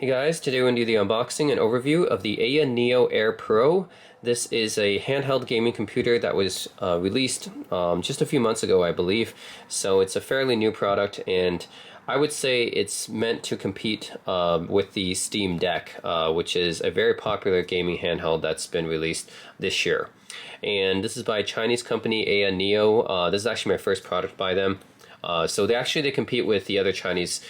Hey guys, today we're going to do the unboxing and overview of the AYANEO Air Pro. This is a handheld gaming computer that was released just a few months ago, I believe. So it's a fairly new product, and I would say it's meant to compete with the Steam Deck, which is a very popular gaming handheld that's been released this year. And this is by a Chinese company, AYANEO. This is actually my first product by them. So they compete with the other Chinese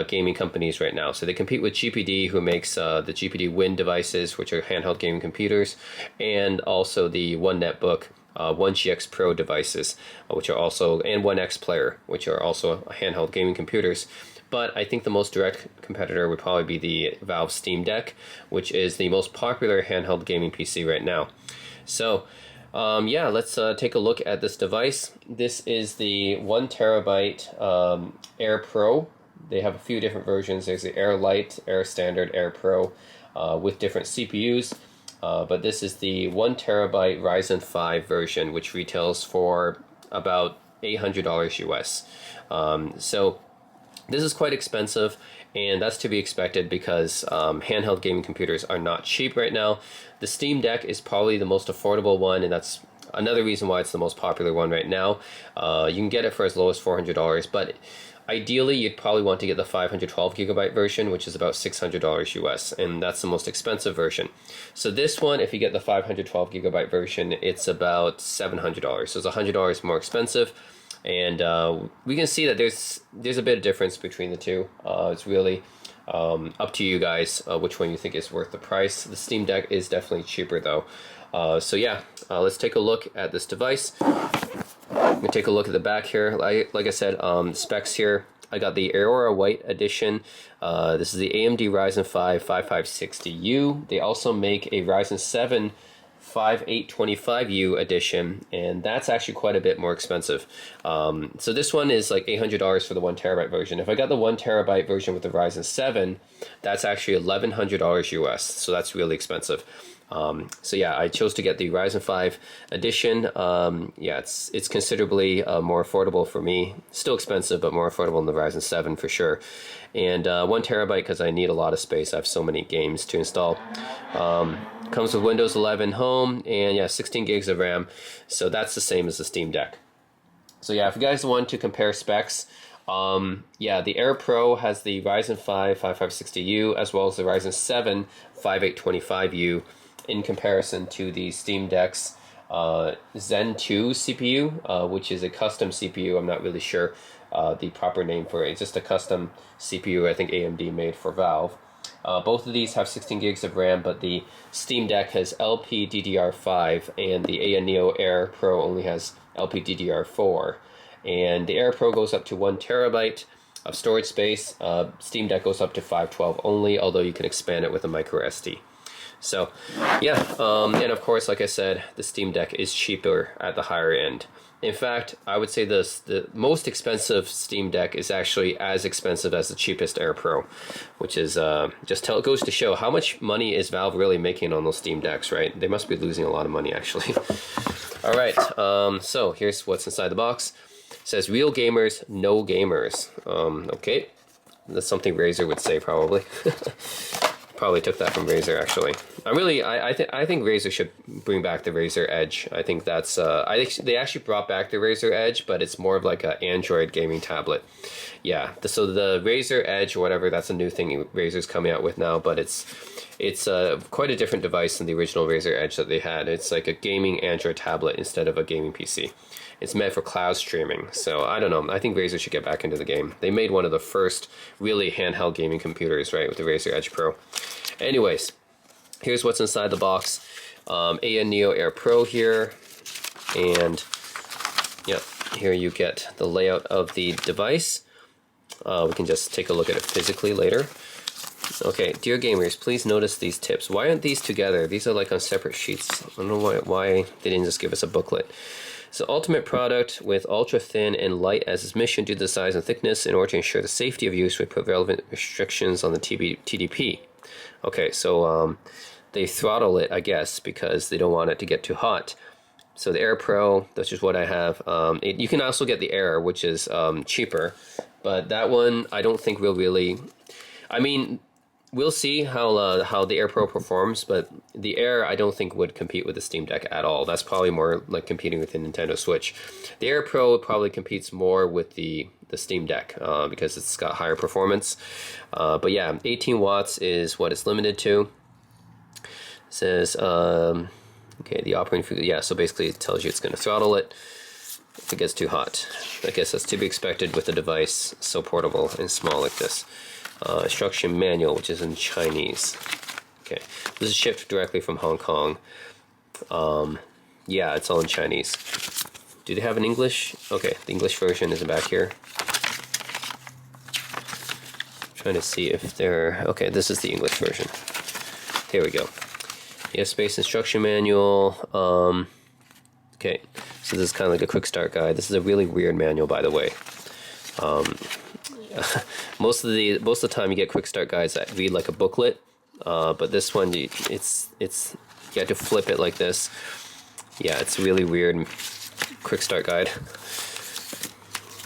gaming companies right now. So they compete with GPD, who makes the GPD Win devices, which are handheld gaming computers, and also the One Netbook, One GX Pro devices, which are also, and One X Player, which are also handheld gaming computers. But I think the most direct competitor would probably be the Valve Steam Deck, which is the most popular handheld gaming PC right now. So yeah, let's take a look at this device. This is the 1TB Air Pro. They have a few different versions. There's the Air Lite, Air Standard, Air Pro with different CPUs. But this is the 1TB Ryzen 5 version, which retails for about $800 US. So this is quite expensive, and that's to be expected because handheld gaming computers are not cheap right now. The Steam Deck is probably the most affordable one, and that's another reason why it's the most popular one right now. You can get it for as low as $400, but ideally you'd probably want to get the 512GB version, which is about $600 US, and that's the most expensive version. So this one, if you get the 512GB version, it's about $700, so it's $100 more expensive. And we can see that there's a bit of difference between the two. It's really up to you guys which one you think is worth the price. The Steam Deck is definitely cheaper though. So yeah, let's take a look at this device. I'm gonna take a look at the back here. Like I said, specs here. I got the Aurora White Edition. This is the AMD Ryzen 5 5560U. They also make a Ryzen 7 5825U edition, and that's actually quite a bit more expensive. So this one is like $800 for the 1TB version. If I got the 1TB version with the Ryzen 7, that's actually $1,100 US, so that's really expensive. So yeah, I chose to get the Ryzen 5 edition. Yeah, it's considerably more affordable for me. Still expensive, but more affordable than the Ryzen 7 for sure. And 1TB because I need a lot of space. I have so many games to install. Comes with Windows 11 Home, and yeah, 16 gigs of RAM. So that's the same as the Steam Deck. So yeah, if you guys want to compare specs, yeah, the Air Pro has the Ryzen 5 5560U as well as the Ryzen 7 5825U in comparison to the Steam Deck's Zen 2 CPU, which is a custom CPU. I'm not really sure the proper name for it. It's just a custom CPU I think AMD made for Valve. Both of these have 16 gigs of RAM, but the Steam Deck has LPDDR5, and the AYANEO Air Pro only has LPDDR4. And the Air Pro goes up to 1TB of storage space. Steam Deck goes up to 512 only, although you can expand it with a micro SD. So yeah, and of course, like I said, the Steam Deck is cheaper at the higher end. In fact, I would say the most expensive Steam Deck is actually as expensive as the cheapest Air Pro, which is it goes to show how much money is Valve really making on those Steam Decks, right? They must be losing a lot of money actually. All right, so here's what's inside the box. It says "Real gamers, no gamers." Okay, that's something Razer would say probably. Probably took that from Razer actually. I think Razer should bring back the Razer Edge. I think that's they actually brought back the Razer Edge, but it's more of like an Android gaming tablet. Yeah, so the Razer Edge or whatever, that's a new thing Razer's coming out with now, but it's quite a different device than the original Razer Edge that they had. It's like a gaming Android tablet instead of a gaming PC. It's meant for cloud streaming, so I don't know. I think Razer should get back into the game. They made one of the first really handheld gaming computers, right, with the Razer Edge Pro. Anyways, here's what's inside the box. AYANEO Air Pro here, and yeah, here you get the layout of the device. We can just take a look at it physically later. Okay, dear gamers, please notice these tips. Why aren't these together? These are like on separate sheets. I don't know why they didn't just give us a booklet. So ultimate product with ultra thin and light as its mission due to the size and thickness. In order to ensure the safety of use, we put relevant restrictions on the TDP. Okay, so they throttle it, I guess, because they don't want it to get too hot. So the Air Pro, that's just what I have. You can also get the Air, which is cheaper, but that one I don't think will really... I mean, we'll see how the Air Pro performs, but the Air I don't think would compete with the Steam Deck at all. That's probably more like competing with the Nintendo Switch. The Air Pro probably competes more with the Steam Deck because it's got higher performance. But yeah, 18 watts is what it's limited to. It says okay, the operating frequency. Yeah, so basically it tells you it's going to throttle it if it gets too hot. I guess that's to be expected with a device so portable and small like this. Instruction manual, which is in Chinese. Okay, this is shipped directly from Hong Kong. Yeah, it's all in Chinese. Do they have an English? Okay, the English version is back here. Trying to see if they're... Okay, this is the English version. Here we go. Yeah, space instruction manual. Okay, so this is kind of like a quick start guide. This is a really weird manual, by the way. Most of the time you get quick start guides that read like a booklet, but this one it's you have to flip it like this. Yeah, it's really weird quick start guide.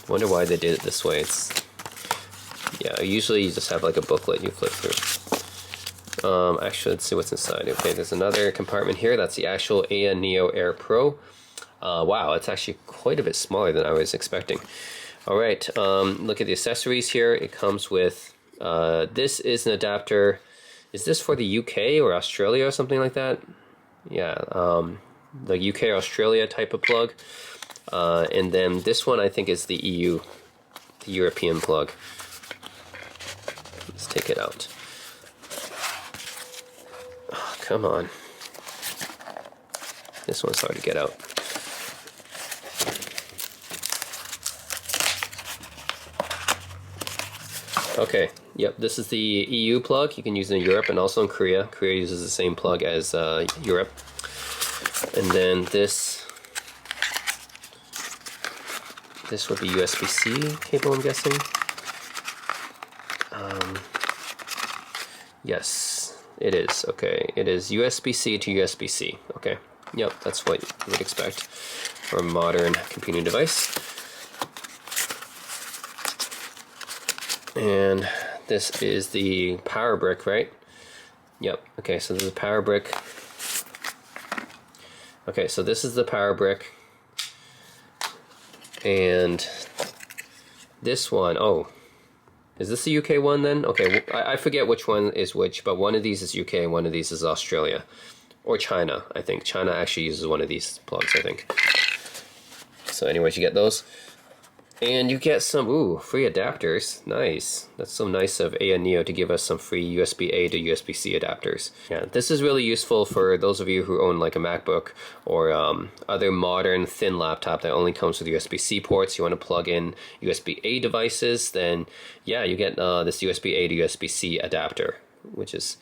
Wonder why they did it this way. It's yeah, usually you just have like a booklet you flip through. Actually, let's see what's inside. Okay, there's another compartment here. That's the actual AYANEO Air Pro. Wow, it's actually quite a bit smaller than I was expecting. Alright, look at the accessories here. It comes with, this is an adapter. Is this for the UK or Australia or something like that? Yeah, the UK or Australia type of plug. And then this one I think is the EU, the European plug. Let's take it out. Oh, come on. This one's hard to get out. Okay, yep, this is the EU plug. You can use it in Europe and also in Korea. Korea uses the same plug as Europe. And then this would be USB-C cable, I'm guessing. Yes, it is. Okay, it is USB-C to USB-C. Okay, yep, that's what you would expect for a modern computing device. And this is the power brick, right? Yep. Okay, so this is a power brick. Okay, so this is the power brick. And this one, oh, is this the UK one then? Okay, I forget which one is which, but one of these is UK and one of these is Australia. Or China, I think. China actually uses one of these plugs, I think. So anyways, you get those. And you get some, free adapters. Nice. That's so nice of AYANEO to give us some free USB-A to USB-C adapters. Yeah, this is really useful for those of you who own like a MacBook or other modern thin laptop that only comes with USB-C ports. You want to plug in USB-A devices, then yeah, you get this USB-A to USB-C adapter, which is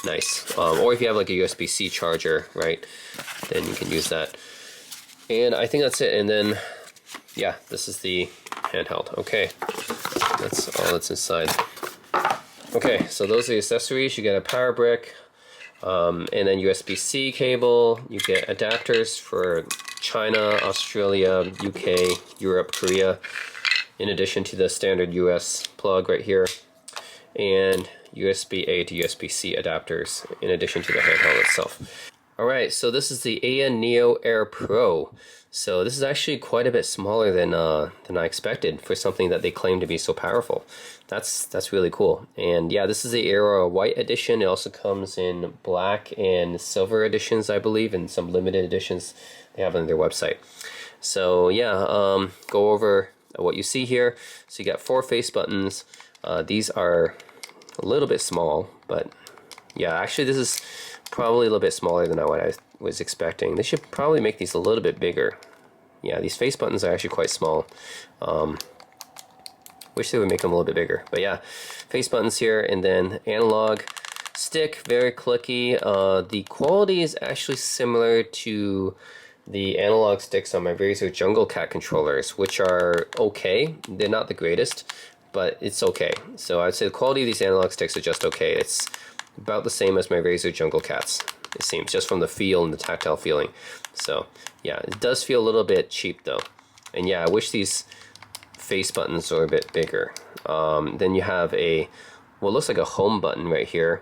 nice. Or if you have like a USB-C charger, right, then you can use that. And I think that's it. And then yeah, this is the handheld. Okay, that's all that's inside. Okay, so those are the accessories. You get a power brick, and then USB-C cable. You get adapters for China, Australia, UK, Europe, Korea, in addition to the standard US plug right here, and USB-A to USB-C adapters, in addition to the handheld itself. Alright, so this is the AYANEO Air Pro. So this is actually quite a bit smaller than I expected for something that they claim to be so powerful. That's really cool. And yeah, this is the Aero White edition. It also comes in black and silver editions, I believe, and some limited editions they have on their website. So yeah, go over what you see here. So you got 4 face buttons. These are a little bit small, but yeah, actually this is probably a little bit smaller than what I was expecting. They should probably make these a little bit bigger. Yeah, these face buttons are actually quite small. Wish they would make them a little bit bigger. But yeah, face buttons here, and then analog stick, very clicky. The quality is actually similar to the analog sticks on my Razer Jungle Cat controllers, which are okay. They're not the greatest, but it's okay. So I'd say the quality of these analog sticks are just okay. It's about the same as my Razer Jungle Cats, it seems, just from the feel and the tactile feeling. So yeah, it does feel a little bit cheap though. And yeah, I wish these face buttons were a bit bigger. Then you have a what looks like a home button right here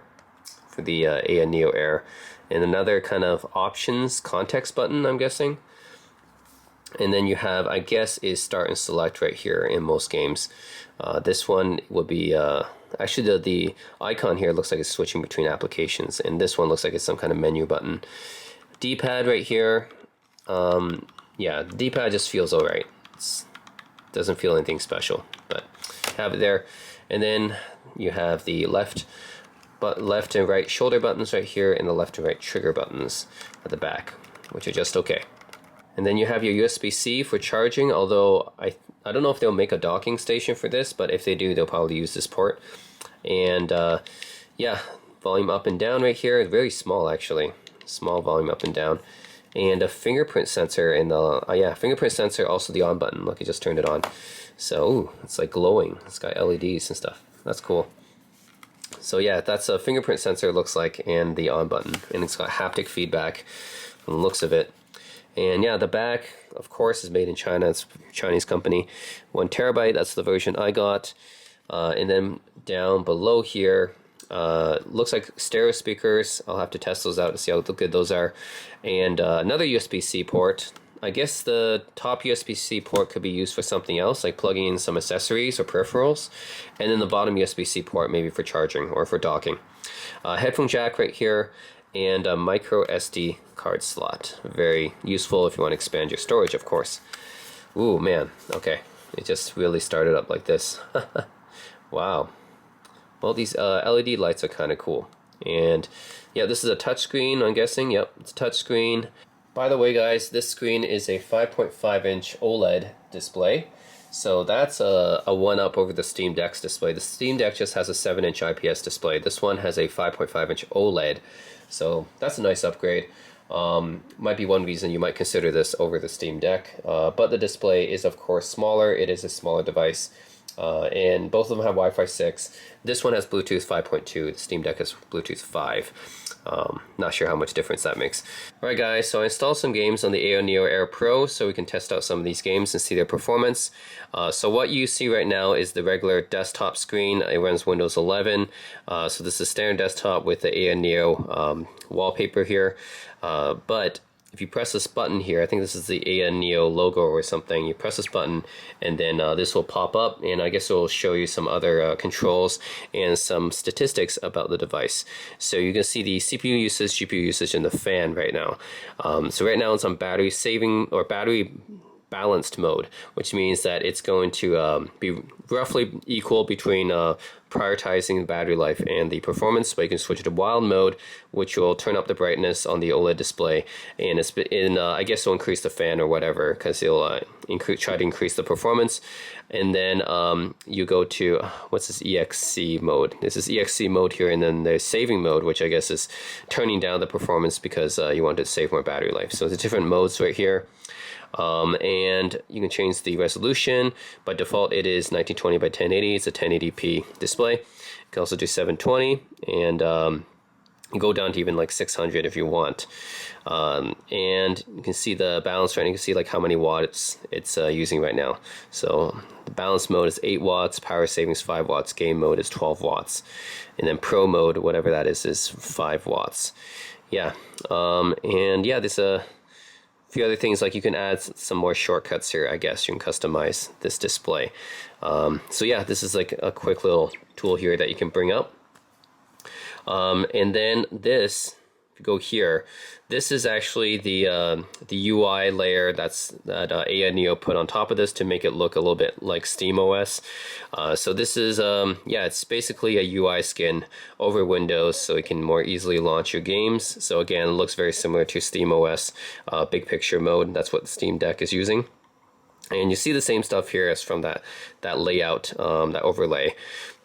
for the AYANEO Air, and another kind of options context button, I'm guessing. And then you have, I guess, is start and select right here in most games. This one would be, actually the icon here looks like it's switching between applications, and this one looks like it's some kind of menu button. D-pad right here, yeah, the D-pad just feels alright. It doesn't feel anything special, but have it there. And then you have the left and right shoulder buttons right here, and the left and right trigger buttons at the back, which are just okay. And then you have your USB-C for charging, although I don't know if they'll make a docking station for this, but if they do, they'll probably use this port. And yeah, volume up and down right here, very small actually, small volume up and down. And a fingerprint sensor in the, yeah, fingerprint sensor, also the on button. Look, I just turned it on. So, ooh, it's like glowing. It's got LEDs and stuff. That's cool. So yeah, that's a fingerprint sensor, looks like, and the on button. And it's got haptic feedback from the looks of it. And yeah, the back, of course, is made in China. It's a Chinese company. 1 terabyte, that's the version I got. And then down below here, looks like stereo speakers. I'll have to test those out to see how good those are. And another USB-C port. I guess the top USB-C port could be used for something else, like plugging in some accessories or peripherals. And then the bottom USB-C port maybe for charging or for docking. Headphone jack right here, and a micro SD card slot. Very useful if you want to expand your storage, of course. Ooh, man. Okay. It just really started up like this. Wow. Well, these LED lights are kind of cool. And yeah, this is a touchscreen, I'm guessing. Yep, it's a touchscreen. By the way, guys, this screen is a 5.5-inch OLED display. So that's a one-up over the Steam Deck's display. The Steam Deck just has a 7-inch IPS display. This one has a 5.5-inch OLED. So that's a nice upgrade. Might be one reason you might consider this over the Steam Deck. But the display is, of course, smaller. It is a smaller device. And both of them have Wi-Fi 6. This one has Bluetooth 5.2. The Steam Deck has Bluetooth 5. Not sure how much difference that makes. Alright guys, so I installed some games on the AYANEO Air Pro so we can test out some of these games and see their performance. So what you see right now is the regular desktop screen. It runs Windows 11. So this is standard desktop with the AYANEO wallpaper here. But if you press this button here, I think this is the AYANEO logo or something, you press this button and then this will pop up, and I guess it will show you some other controls and some statistics about the device. So you can see the CPU usage, GPU usage, and the fan right now. So right now it's on battery saving or battery balanced mode, which means that it's going to be roughly equal between prioritizing the battery life and the performance. But you can switch to wild mode, which will turn up the brightness on the OLED display, and it's in I guess it'll increase the fan or whatever, because it'll try to increase the performance. And then you go to what's this EXC mode? This is EXC mode here, and then there's saving mode, which I guess is turning down the performance because you want to save more battery life. So there's different modes right here. And you can change the resolution. By default it is 1920 by 1080. It's a 1080p display. You can also do 720, and you go down to even like 600 if you want. And you can see the balance rating. You can see like how many watts it's using right now. So the balance mode is 8 watts, power savings 5 watts, game mode is 12 watts, and then pro mode, whatever that is 5 watts. Yeah, and yeah, there's a few other things, like you can add some more shortcuts here. I guess you can customize this display. So yeah, this is like a quick little tool here that you can bring up. And then this, if you go here, this is actually the UI layer that AYANEO put on top of this to make it look a little bit like SteamOS. So this is, yeah, it's basically a UI skin over Windows, so you can more easily launch your games. So again, it looks very similar to SteamOS big picture mode. That's what the Steam Deck is using. And you see the same stuff here as from that layout, that overlay.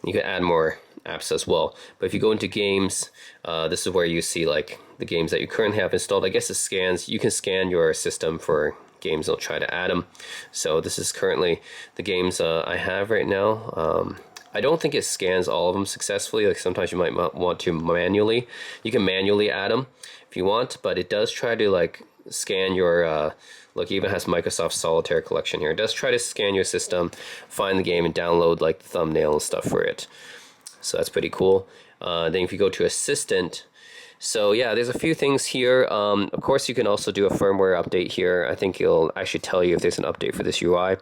You can add more apps as well. But if you go into games, this is where you see like the games that you currently have installed. I guess it scans. You can scan your system for games. I'll try to add them. So this is currently the games I have right now. I don't think it scans all of them successfully. Like sometimes you might want to manually. You can manually add them if you want, but it does try to like scan your look, it even has Microsoft Solitaire collection here. It does try to scan your system, find the game, and download like the thumbnail and stuff for it. So that's pretty cool. Then if you go to Assistant, so yeah, there's a few things here. Of course, you can also do a firmware update here. I think it'll actually tell you if there's an update for this UI.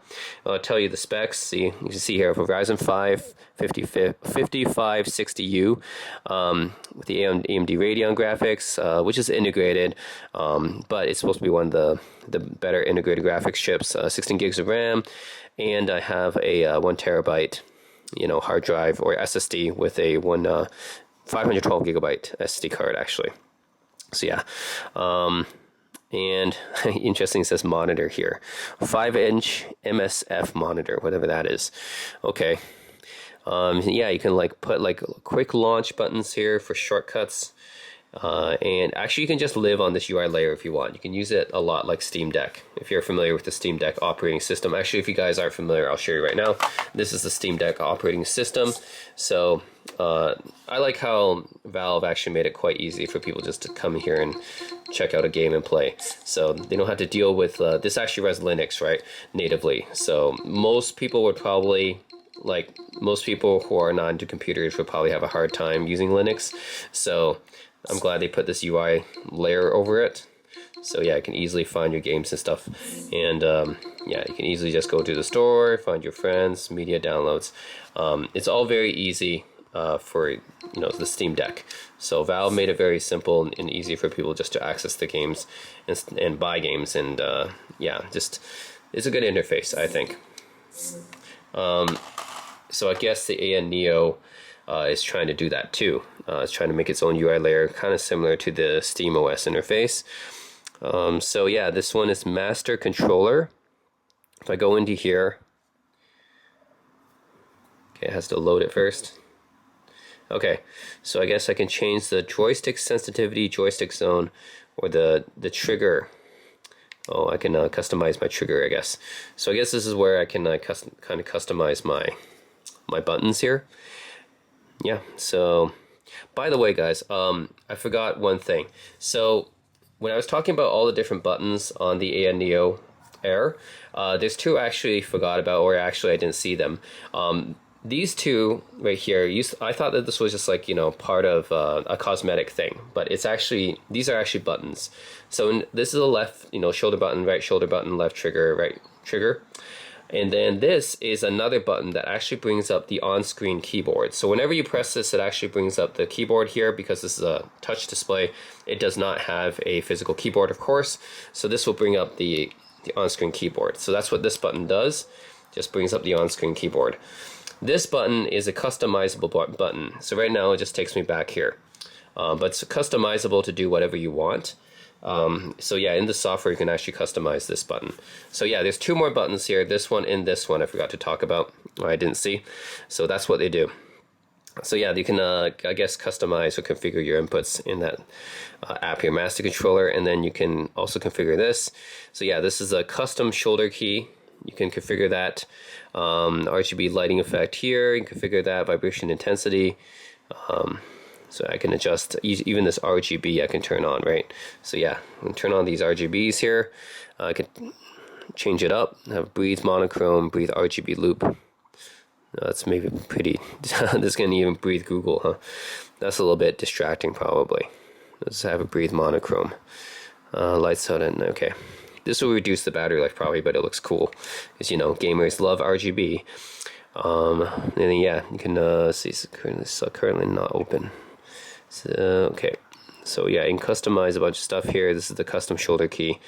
I'll tell you the specs. See, you can see here for Ryzen 5 5560U with the AMD Radeon graphics, which is integrated, but it's supposed to be one of the better integrated graphics chips. 16 gigs of RAM, and I have a 1 terabyte, hard drive or SSD with a 512 gigabyte SD card actually. So yeah, and interesting, it says monitor here, 5-inch MSF monitor, whatever that is. Okay, yeah, you can like put like quick launch buttons here for shortcuts. And actually you can just live on this UI layer if you want. You can use it a lot like Steam Deck. If you're familiar with the Steam Deck operating system. Actually, if you guys aren't familiar, I'll show you right now. This is the Steam Deck operating system. So I like how Valve actually made it quite easy for people just to come here and check out a game and play. So they don't have to deal with, this actually runs Linux, right, natively. So most people would probably, like most people who are not into computers would probably have a hard time using Linux. So I'm glad they put this UI layer over it. So yeah, you can easily find your games and stuff. And yeah, you can easily just go to the store, find your friends, media downloads. It's all very easy for the Steam Deck. So Valve made it very simple and easy for people just to access the games and buy games. And yeah, just it's a good interface, I think. So I guess the AYANEO is trying to do that too. It's trying to make its own UI layer, kind of similar to the SteamOS interface. So yeah, this one is Master Controller. If I go into here, okay, it has to load it first. Okay, so I guess I can change the joystick sensitivity, joystick zone, or the trigger. Oh, I can customize my trigger, I guess. So I guess this is where I can kind of customize my buttons here. Yeah, so by the way, guys, I forgot one thing. So when I was talking about all the different buttons on the AYANEO Air, there's two I actually forgot about, or actually I didn't see them. These two right here, I thought that this was just like, part of a cosmetic thing, but it's actually, these are actually buttons. So this is a left, shoulder button, right shoulder button, left trigger, right trigger. And then this is another button that actually brings up the on-screen keyboard. So whenever you press this, it actually brings up the keyboard here, because this is a touch display. It does not have a physical keyboard, of course. So this will bring up the on-screen keyboard. So that's what this button does. Just brings up the on-screen keyboard. This button is a customizable button. So right now it just takes me back here. But it's customizable to do whatever you want. So yeah, in the software you can actually customize this button. So yeah, there's two more buttons here, this one and this one I forgot to talk about, or I didn't see. So that's what they do. So yeah, you can I guess customize or configure your inputs in that app here, Master Controller, and then you can also configure this. So yeah, this is a custom shoulder key. You can configure that. RGB lighting effect here, you can configure that, vibration intensity. So I can adjust, even this RGB I can turn on, right? So yeah, I can turn on these RGBs here. I can change it up, have breathe monochrome, breathe RGB loop. That's maybe pretty, this can even breathe Google, huh? That's a little bit distracting probably. Let's have a breathe monochrome. Lights out, and okay. This will reduce the battery life probably, but it looks cool. Because, gamers love RGB. And then yeah, you can see it's currently not open. So, okay, so yeah, you can customize a bunch of stuff here. This is the custom shoulder key.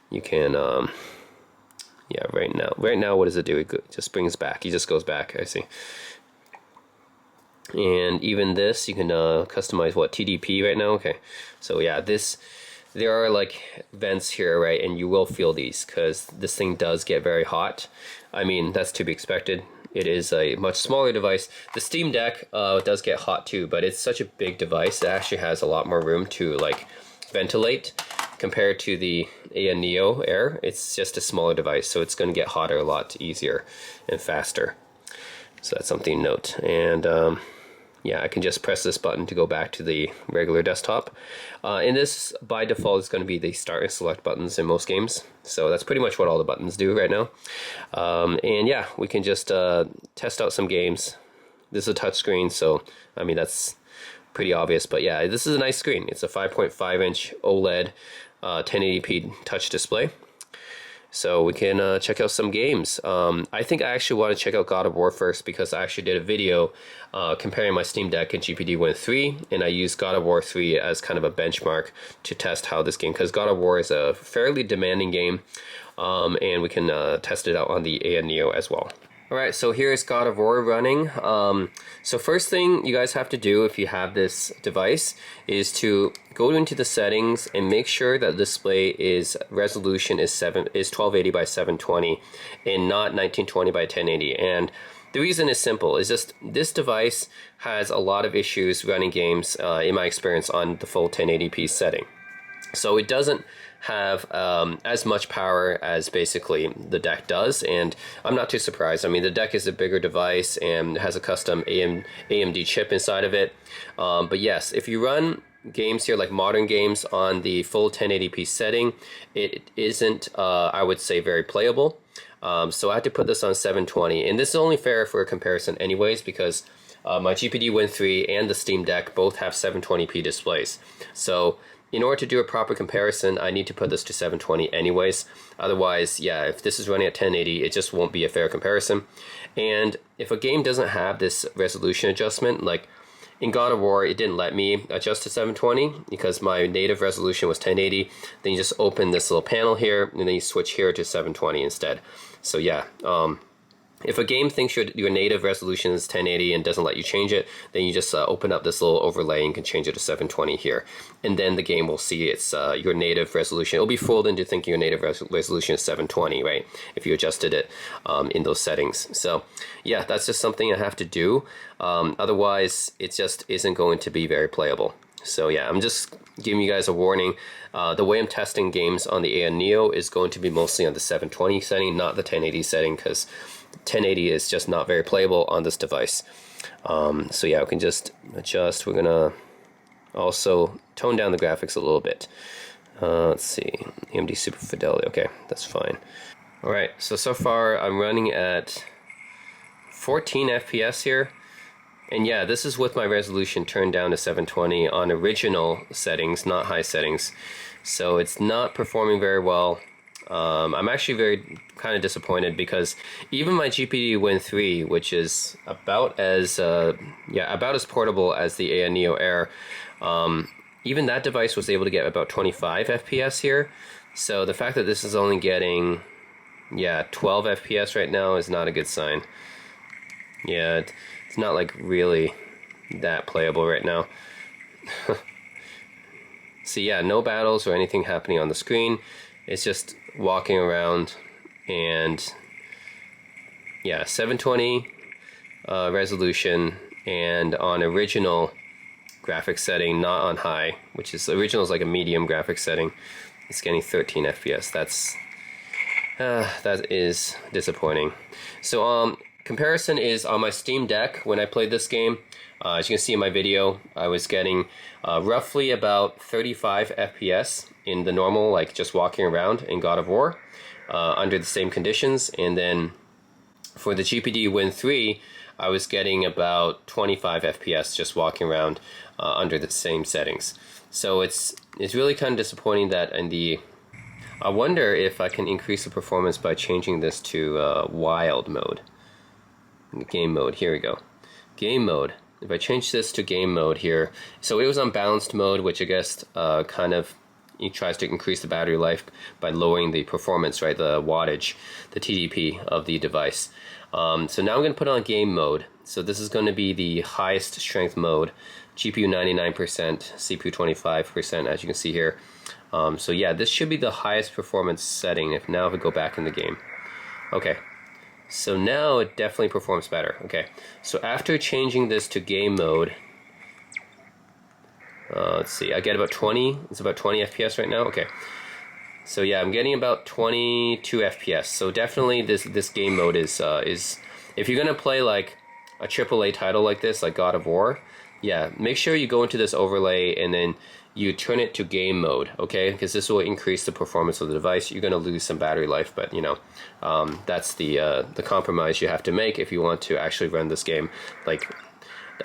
You can, yeah, right now, what does it do? It just brings back. It just goes back. I see. And even this, you can customize what TDP right now. Okay, so yeah, there are like vents here, right? And you will feel these because this thing does get very hot. I mean, that's to be expected. It is a much smaller device. The Steam Deck does get hot too, but it's such a big device. It actually has a lot more room to like ventilate compared to the AYANEO Air. It's just a smaller device, so it's going to get hotter a lot easier and faster. So that's something to note. And yeah, I can just press this button to go back to the regular desktop. And this, by default, is going to be the start and select buttons in most games. So that's pretty much what all the buttons do right now. And yeah, we can just test out some games This is a touch screen, so I mean that's pretty obvious. But yeah, this is a nice screen. It's a 5.5-inch OLED 1080p touch display. So we can check out some games. I think I actually want to check out God of War first, because I actually did a video comparing my Steam Deck and GPD Win 3, and I used God of War 3 as kind of a benchmark to test how this game, because God of War is a fairly demanding game, and we can test it out on the AYANEO as well. Alright, so here's God of War running. So first thing you guys have to do if you have this device is to go into the settings and make sure that the display is resolution is 1280 by 720 and not 1920 by 1080. And the reason is simple, is just this device has a lot of issues running games in my experience on the full 1080p setting. So it doesn't have as much power as basically the deck does, and I'm not too surprised. I mean, the deck is a bigger device and has a custom AMD chip inside of it. But yes, if you run games here like modern games on the full 1080p setting, it isn't, I would say, very playable. So I had to put this on 720, and this is only fair for a comparison anyways, because my GPD Win 3 and the Steam Deck both have 720p displays. So in order to do a proper comparison, I need to put this to 720 anyways. Otherwise, yeah, if this is running at 1080, it just won't be a fair comparison. And if a game doesn't have this resolution adjustment, like in God of War, it didn't let me adjust to 720 because my native resolution was 1080. Then you just open this little panel here, and then you switch here to 720 instead. So yeah, if a game thinks your native resolution is 1080 and doesn't let you change it, then you just open up this little overlay and can change it to 720 here. And then the game will see it's your native resolution. It'll be fooled into thinking your native resolution is 720, right? If you adjusted it in those settings. So yeah, that's just something I have to do. Otherwise, it just isn't going to be very playable. So yeah, I'm just giving you guys a warning. The way I'm testing games on the AYANEO is going to be mostly on the 720 setting, not the 1080 setting, because 1080 is just not very playable on this device. So yeah, we can just adjust. We're gonna also tone down the graphics a little bit. Let's see, AMD Super Fidelity. Okay, that's fine. All right, so far I'm running at 14 FPS here. And yeah, this is with my resolution turned down to 720 on original settings, not high settings. So it's not performing very well. I'm actually very kind of disappointed, because even my GPD Win 3, which is about as portable as the AYANEO Air, even that device was able to get about 25 FPS here. So the fact that this is only getting 12 FPS right now is not a good sign. Yeah, it's not like really that playable right now. So yeah, no battles or anything happening on the screen. It's just walking around, and yeah, 720 resolution, and on original graphics setting, not on high, which is original is like a medium graphics setting. It's getting 13 FPS. That is disappointing. So comparison is on my Steam Deck. When I played this game, as you can see in my video, I was getting roughly about 35 FPS in the normal, like just walking around in God of War, under the same conditions. And then for the GPD Win 3, I was getting about 25 FPS just walking around under the same settings. So it's really kind of disappointing that in the... I wonder if I can increase the performance by changing this to wild mode. Game mode, here we go. Game mode. If I change this to game mode here, so it was on balanced mode, which I guess kind of it tries to increase the battery life by lowering the performance, right, the wattage, the TDP of the device. So now I'm going to put on game mode. So this is going to be the highest strength mode, GPU 99%, CPU 25%, as you can see here. So yeah, this should be the highest performance setting if we go back in the game. Okay. So now it definitely performs better. Okay, so after changing this to game mode, let's see, I get about 20. It's about 20 FPS right now. Okay, so yeah, I'm getting about 22 FPS. So definitely this game mode is if you're gonna play like a AAA title like this, like God of War, yeah, make sure you go into this overlay and then you turn it to game mode, okay? Because this will increase the performance of the device. You're going to lose some battery life, but you know, that's the compromise you have to make if you want to actually run this game. Like,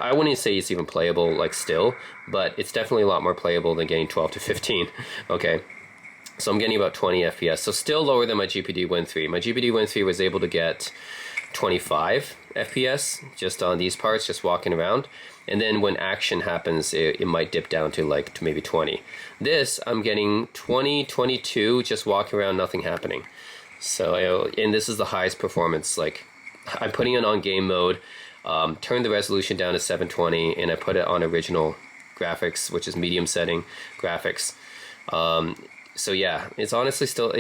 I wouldn't say it's even playable, like, still, but it's definitely a lot more playable than getting 12 to 15, okay? So I'm getting about 20 FPS, so still lower than my GPD Win 3. My GPD Win 3 was able to get 25 FPS just on these parts, just walking around. And then when action happens, it might dip down to like to maybe 20. This, I'm getting 20, 22, just walking around, nothing happening. So, and this is the highest performance. Like, I'm putting it on game mode, turn the resolution down to 720, and I put it on original graphics, which is medium setting graphics. So yeah, it's honestly still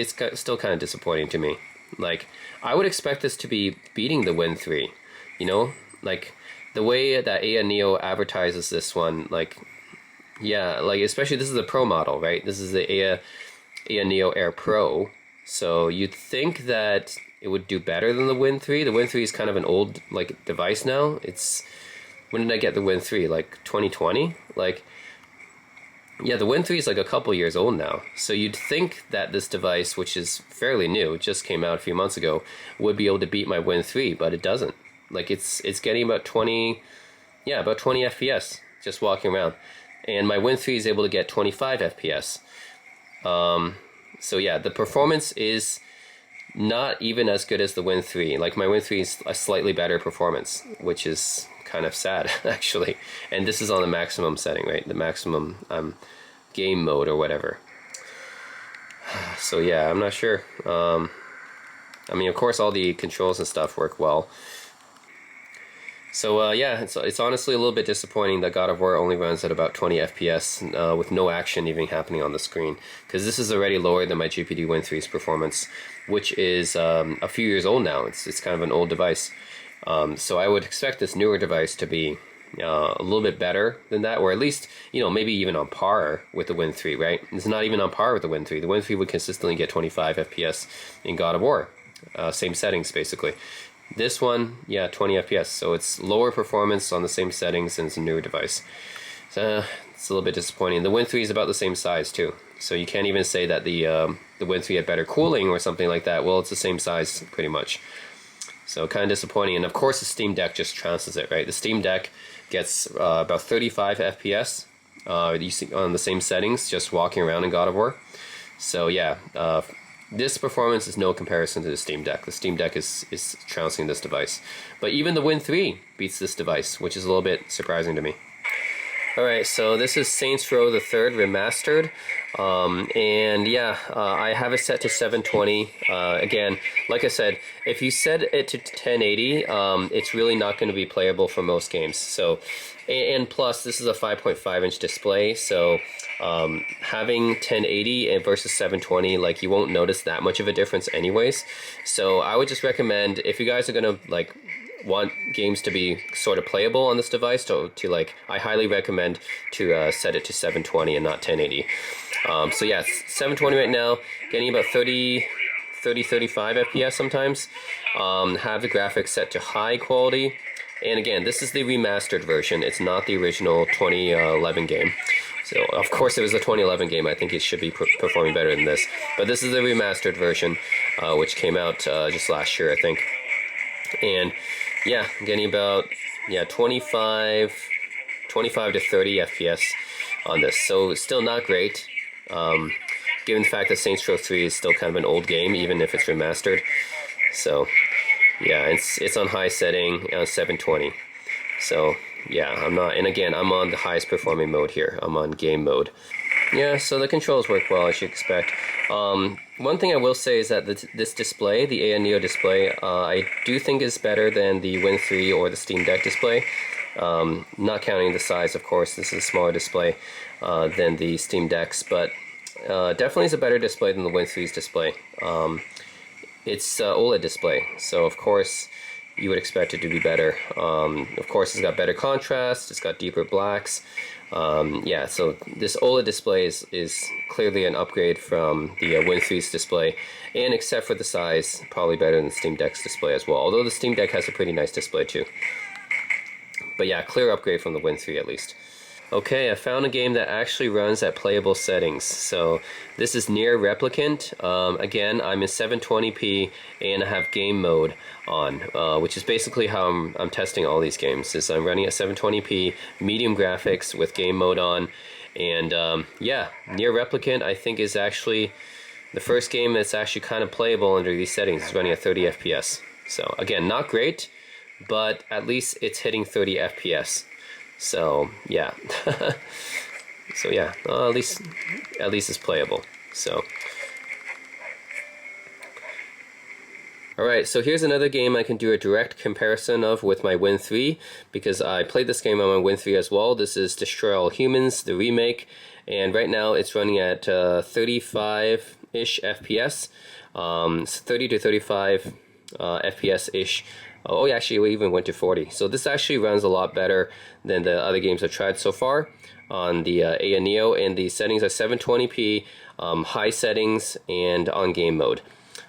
kind of disappointing to me. Like, I would expect this to be beating the Win 3, you know? Like, the way that AYANEO advertises this one, like, yeah, like, especially this is the Pro model, right? This is the AYANEO Air Pro, so you'd think that it would do better than the Win 3. The Win 3 is kind of an old, like, device now. It's, when did I get the Win 3? Like, 2020? Like, yeah, the Win 3 is like a couple years old now. So you'd think that this device, which is fairly new, just came out a few months ago, would be able to beat my Win 3, but it doesn't. Like, it's getting about 20, yeah, about 20 FPS just walking around. And my Win 3 is able to get 25 FPS. So yeah, the performance is not even as good as the Win 3. Like, my Win 3 is a slightly better performance, which is kind of sad, actually. And this is on the maximum setting, right? The maximum game mode or whatever. So yeah, I'm not sure. I mean, of course, all the controls and stuff work well. So yeah, it's honestly a little bit disappointing that God of War only runs at about 20 FPS with no action even happening on the screen, because this is already lower than my GPD Win 3's performance, which is a few years old now. It's kind of an old device. So I would expect this newer device to be a little bit better than that, or at least, you know, maybe even on par with the Win 3, right? It's not even on par with the Win 3. The Win 3 would consistently get 25 FPS in God of War. Same settings, basically. This one, yeah, 20 FPS, so it's lower performance on the same settings and it's a newer device. So it's a little bit disappointing. The Win 3 is about the same size too, so you can't even say that the Win 3 had better cooling or something like that. Well, it's the same size pretty much. So kind of disappointing, and of course the Steam Deck just trounces it, right? The Steam Deck gets about 35 FPS you see on the same settings, just walking around in God of War. So yeah, this performance is no comparison to the Steam Deck. The Steam Deck is trouncing this device. But even the Win 3 beats this device, which is a little bit surprising to me. Alright, so this is Saints Row the Third Remastered. And yeah, I have it set to 720. Again, like I said, if you set it to 1080, it's really not going to be playable for most games. So, and plus, this is a 5.5-inch display, so having 1080 versus 720, like, you won't notice that much of a difference anyways. So I would just recommend, if you guys are going to, like, want games to be sort of playable on this device, to like, I highly recommend to set it to 720 and not 1080. So yeah, 720 right now, getting about 30, 35 FPS sometimes. Have the graphics set to high quality. And again, this is the remastered version. It's not the original 2011 game. So, of course, it was a 2011 game. I think it should be performing better than this. But this is the remastered version, which came out just last year, I think. And yeah, I'm getting about 25 to 30 FPS on this. So it's still not great, given the fact that Saints Row 3 is still kind of an old game, even if it's remastered. So yeah, it's on high setting, 720. So yeah, I'm not, and again, I'm on the highest performing mode here. I'm on game mode. Yeah, so the controls work well, as you expect. One thing I will say is that this display, the AYANEO display, I do think is better than the Win 3 or the Steam Deck display. Not counting the size, of course. This is a smaller display than the Steam Decks, but definitely is a better display than the Win 3's display. It's OLED display, so of course you would expect it to be better. Of course, it's got better contrast, it's got deeper blacks. Yeah, so this OLED display is clearly an upgrade from the Win 3's display, and except for the size, probably better than the Steam Deck's display as well, although the Steam Deck has a pretty nice display too. But yeah, clear upgrade from the Win 3 at least. Okay, I found a game that actually runs at playable settings. So this is Near Replicant. Again, I'm in 720p and I have game mode on, which is basically how I'm testing all these games. Is I'm running at 720p, medium graphics with game mode on, and yeah, Near Replicant I think is actually the first game that's actually kind of playable under these settings. It's running at 30 FPS. So again, not great, but at least it's hitting 30 FPS. So yeah, so yeah, at least it's playable. So all right, so here's another game I can do a direct comparison of with my Win 3 because I played this game on my Win 3 as well. This is Destroy All Humans, the remake, and right now it's running at 35-ish FPS, 30 to 35 FPS-ish. Oh, actually, we even went to 40. So this actually runs a lot better than the other games I've tried so far on the AYANEO, and the settings are 720p, high settings, and on game mode.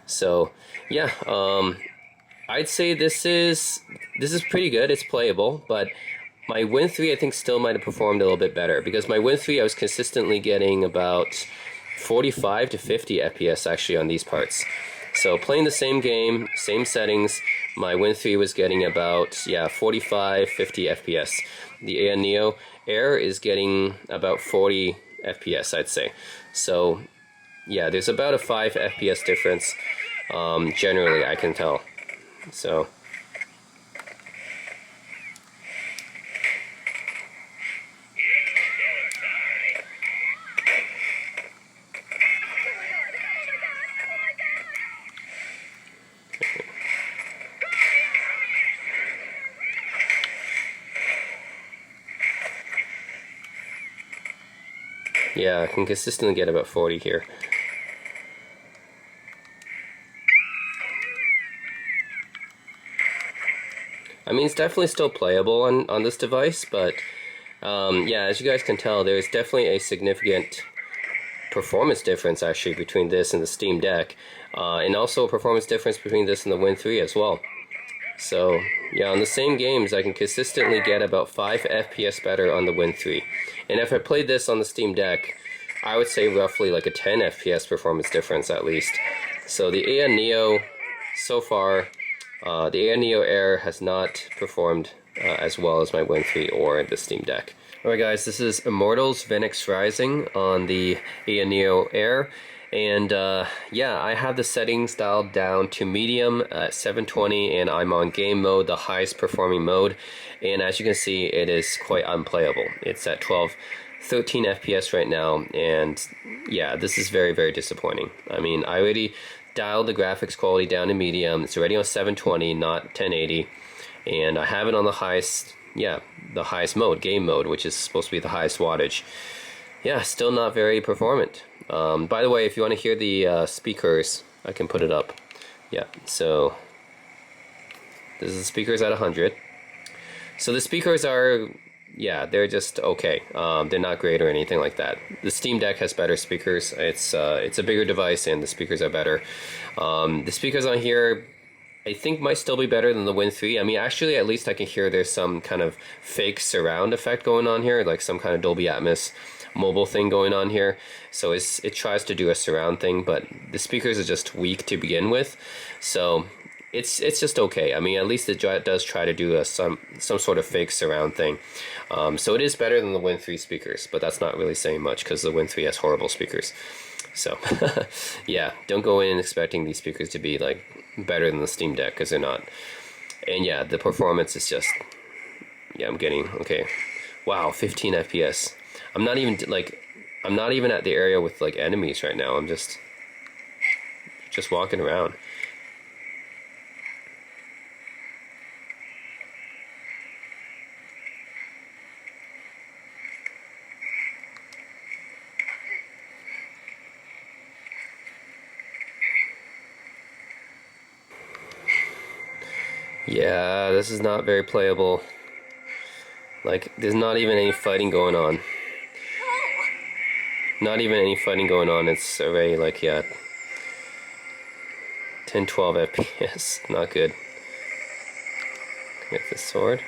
So yeah, I'd say this is pretty good. It's playable, but my Win 3 I think still might have performed a little bit better because my Win 3 I was consistently getting about 45 to 50 FPS actually on these parts. So playing the same game, same settings, my Win 3 was getting about, yeah, 45, 50 FPS. The AYANEO Air is getting about 40 FPS, I'd say. So yeah, there's about a 5 FPS difference, generally, I can tell. So yeah, I can consistently get about 40 here. I mean, it's definitely still playable on this device, but yeah, as you guys can tell, there's definitely a significant performance difference actually between this and the Steam Deck, and also a performance difference between this and the Win 3 as well. So yeah, on the same games, I can consistently get about 5 FPS better on the Win 3. And if I played this on the Steam Deck, I would say roughly like a 10 FPS performance difference at least. So the AYANEO, so far, the AYANEO Air has not performed as well as my Win 3 or the Steam Deck. Alright guys, this is Immortals Phoenix Rising on the AYANEO Air. And yeah, I have the settings dialed down to medium at 720, and I'm on game mode, the highest performing mode. And as you can see, it is quite unplayable. It's at 13 FPS right now, and yeah, this is very, very disappointing. I mean, I already dialed the graphics quality down to medium. It's already on 720, not 1080, and I have it on the highest, yeah, the highest mode, game mode, which is supposed to be the highest wattage. Yeah, still not very performant. By the way, if you want to hear the speakers, I can put it up. Yeah, so this is the speakers at 100. So the speakers are, yeah, they're just okay. They're not great or anything like that. The Steam Deck has better speakers. It's a bigger device and the speakers are better. The speakers on here, I think, might still be better than the Win 3. I mean, actually, at least I can hear there's some kind of fake surround effect going on here, like some kind of Dolby Atmos mobile thing going on here. So it tries to do a surround thing, but the speakers are just weak to begin with. So it's just okay. I mean, at least it does try to do some sort of fake surround thing. So it is better than the Win 3 speakers, but that's not really saying much because the Win 3 has horrible speakers. So yeah, don't go in expecting these speakers to be like better than the Steam Deck, because they're not. And yeah, the performance is just, yeah, I'm getting, okay, wow, 15 FPS. I'm not even at the area with like enemies right now. I'm just walking around. Yeah, this is not very playable. Like, there's not even any fighting going on. Not even any fighting going on. It's already like, yeah, 10, 12 FPS. Not good. Get the sword.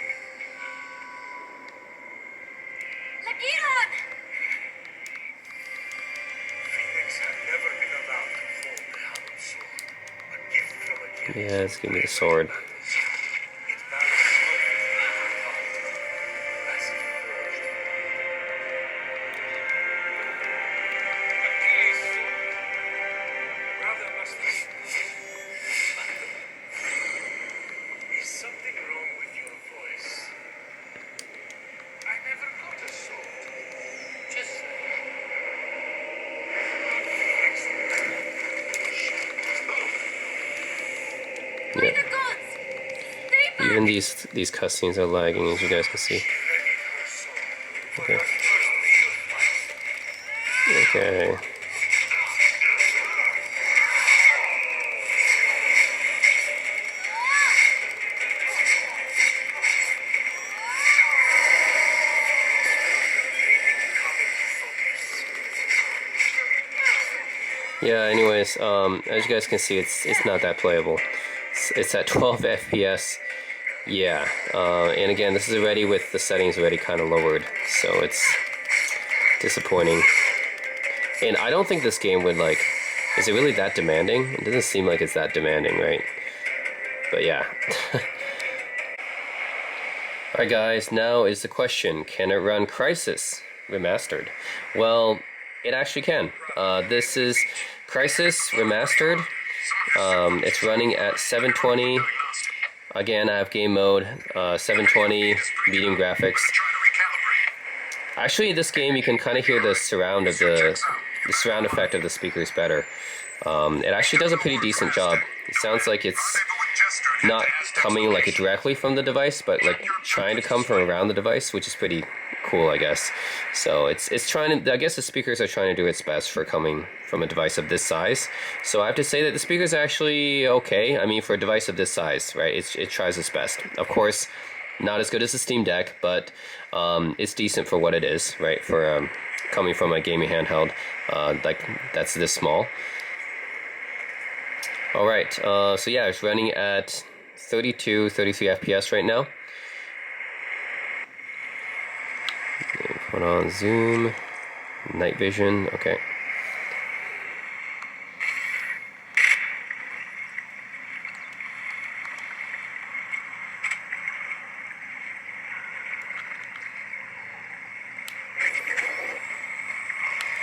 Yeah, let's give me the sword. Yeah. Even these cutscenes are lagging, as you guys can see. Okay. Okay. Yeah, anyways, as you guys can see, it's not that playable. It's at 12 FPS. Yeah, and again, this is already with the settings already kind of lowered, so it's disappointing. And I don't think this game would, like, is it really that demanding? It doesn't seem like it's that demanding, right? But yeah. Alright guys, now is the question, can it run Crysis Remastered? Well, it actually can. This is Crysis Remastered. It's running at 720. Again, I have game mode, 720, medium graphics. Actually, this game you can kind of hear the surround of the surround effect of the speakers better. It actually does a pretty decent job. It sounds like it's not coming like directly from the device, but like trying to come from around the device, which is pretty cool, I guess. So it's trying to, I guess the speakers are trying to do its best for coming from a device of this size. So I have to say that the speakers are actually okay. I mean, for a device of this size, right? It tries its best. Of course, not as good as the Steam Deck, but it's decent for what it is, right? For coming from a gaming handheld like that's this small. All right, so yeah, it's running at 33 FPS right now. Put on zoom, night vision, okay.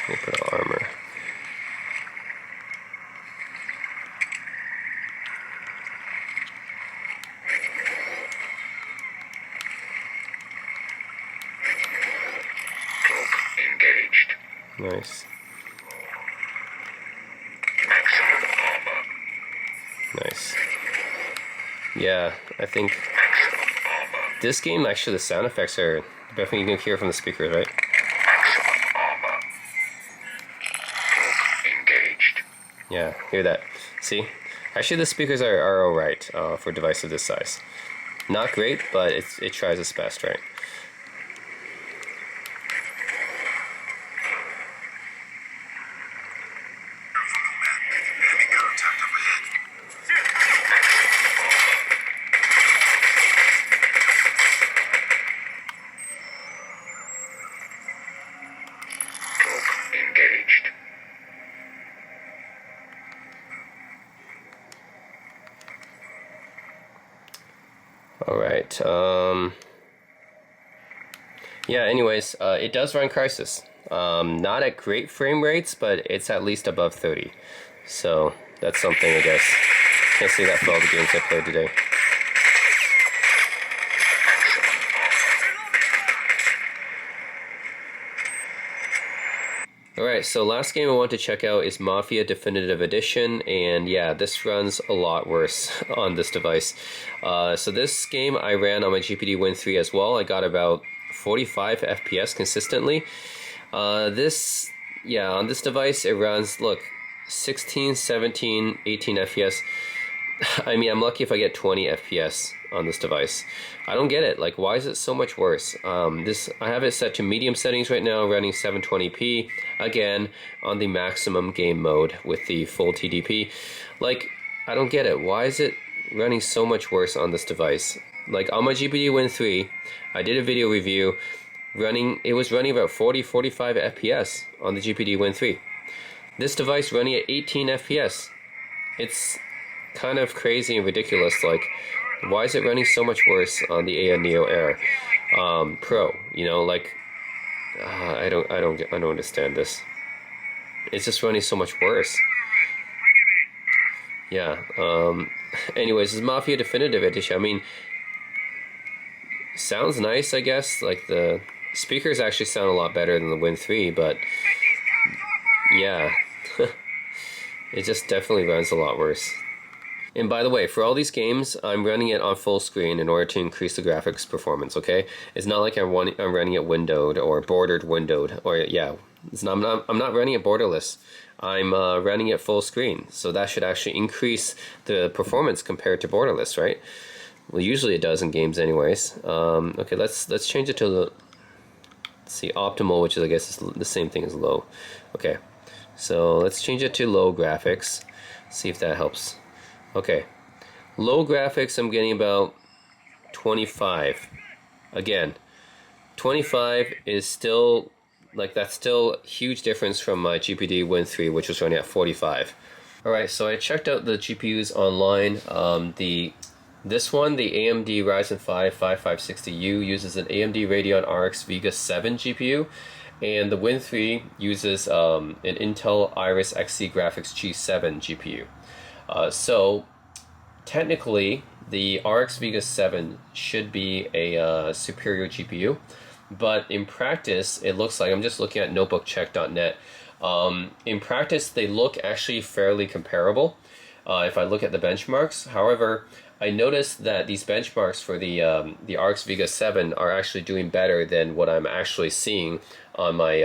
Let me put on armor. Nice. Nice. Yeah, I think this game, actually, the sound effects are definitely you can hear from the speakers, right? Yeah, hear that. See? Actually, the speakers are alright for a device of this size. Not great, but it tries its best, right? Alright, yeah, anyways, it does run Crysis. Not at great frame rates, but it's at least above 30. So, that's something, I guess. Can't say that for all the games I played today. Alright, so last game I want to check out is Mafia Definitive Edition, and yeah, this runs a lot worse on this device. So this game I ran on my GPD Win 3 as well. I got about 45 FPS consistently. On this device it runs, look, 16, 17, 18 FPS. I mean, I'm lucky if I get 20 FPS on this device. I don't get it. Like, why is it so much worse? I have it set to medium settings right now, running 720p. Again, on the maximum game mode with the full TDP. Like, I don't get it. Why is it running so much worse on this device? Like, on my GPD Win 3, I did a video review. It was running about 40-45 FPS on the GPD Win 3. This device running at 18 FPS. kind of crazy and ridiculous. Like, why is it running so much worse on the AYANEO Air Pro? You know, like, I don't understand this. It's just running so much worse. Yeah. Anyways, this is Mafia Definitive Edition. I mean, sounds nice, I guess. Like, the speakers actually sound a lot better than the Win 3, but yeah, it just definitely runs a lot worse. And by the way, for all these games, I'm running it on full screen in order to increase the graphics performance, okay? It's not like I'm running it windowed or bordered windowed, or yeah, I'm not running it borderless. I'm running it full screen, so that should actually increase the performance compared to borderless, right? Well, usually it does in games anyways. Okay, let's change it to the, let's see, optimal, which is, I guess, is the same thing as low. Okay, so let's change it to low graphics, see if that helps. Okay, low graphics, I'm getting about 25. Again, 25 is still, like, that's still a huge difference from my GPD Win 3, which was running at 45. Alright, so I checked out the GPUs online. This one, the AMD Ryzen 5 5560U, uses an AMD Radeon RX Vega 7 GPU, and the Win 3 uses an Intel Iris Xe Graphics G7 GPU. So technically, the RX Vega 7 should be a superior GPU, but in practice, it looks like, I'm just looking at notebookcheck.net, in practice, they look actually fairly comparable if I look at the benchmarks. However, I noticed that these benchmarks for the RX Vega 7 are actually doing better than what I'm actually seeing on my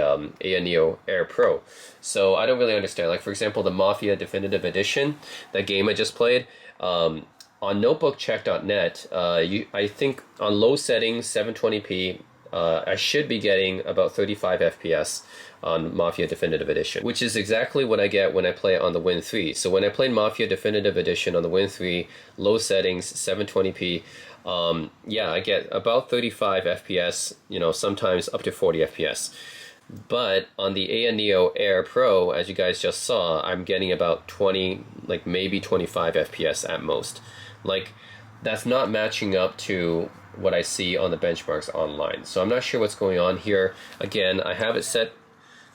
AYANEO Air Pro. So I don't really understand. Like, for example, the Mafia Definitive Edition, that game I just played, on notebookcheck.net, I think on low settings, 720p, I should be getting about 35 FPS on Mafia Definitive Edition, which is exactly what I get when I play it on the Win 3. So when I played Mafia Definitive Edition on the Win 3, low settings, 720p, yeah, I get about 35 FPS, you know, sometimes up to 40 FPS. But on the AYANEO Air Pro, as you guys just saw, I'm getting about 20, like maybe 25 FPS at most. Like, that's not matching up to what I see on the benchmarks online. So I'm not sure what's going on here. Again, I have it set